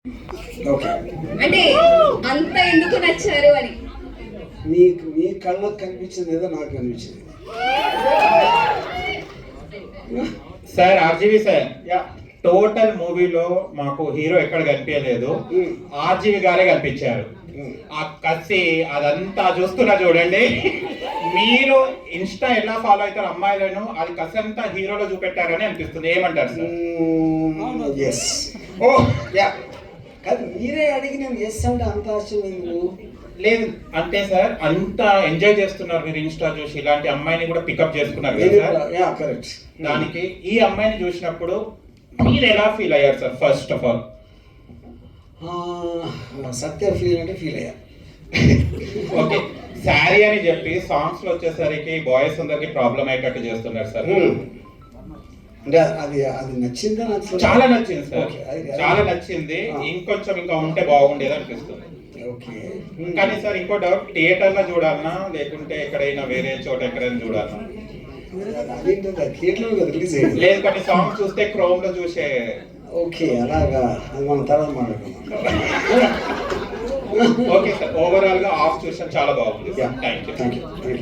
Okay, అంటే అంత ఎందుకు నచ్చారు అని. మీకు మీ కళ్ళకు కనిపించింది ఏదో నాకు కనిపించింది. సార్ ఆర్జీవి సార్, టోటల్ మూవీలో మాకు హీరో ఎక్కడ కనిపించలేదు, ఆర్జీవి గారే కనిపించారు. ఆ కసి అదంతా చూస్తున్నా చూడండి. మీరు ఇన్స్టా ఎలా ఫాలో అవుతారు అమ్మాయిలను, అది కసి అంతా హీరోలో చూపెట్టారని అనిపిస్తుంది. ఏమంటారు సార్? ఎస్. ఓ యా, కాదు మీరే అడిగి నేను ఎస్ అంటే అంత ఆశ్చర్యం ఎందుకు? లేదు అంటే సార్, అంత ఎంజాయ్ చేస్తున్నారు మీరు ఇన్స్టా చూసి, ఇలాంటి అమ్మాయిని కూడా పికప్ చేసుకున్నారు కదా సార్. Yeah correct. దానికి ఈ అమ్మాయిని చూసినప్పుడు మీరు ఎలా ఫీల్ అయ్యారు sir? First of all Satya feel అంటే ఫీల్ అయ్యా. ఓకే, శారీ అని చెప్పి సాంగ్స్ లో వచ్చేసరికి బాయ్స్ అందరికి ప్రాబ్లం అయ్యేటట్టు చేస్తున్నారు సార్. అంటే అది అది నచ్చిందా? చాలా నచ్చింది సార్, Okay, చాలా నచ్చింది. ఇంకొంచెం ఇంకా ఉంటే బాగుండేది అనిపిస్తుంది. ఓకే, కానీ సార్ ఇంకో డౌట్, థియేటర్ లో చూడాలన్నా లేకుంటే ఎక్కడైనా వేరే చోట ఎక్కడైనా చూడాలన్నా? అదేంటో థియేటర్లో రిలీజ్ అయ్యింది. లేదు, కొన్ని సాంగ్స్ చూస్తే క్రోమ్ లో చూసే. ఓకే, అలాగా, అది మనం తర్వాత మాట్లాడుకుందాం. ఓకే సార్, ఓవరాల్ గా ఆఫ్ చూసాను, చాలా బాగుంది. Yeah, thank you. Thank you.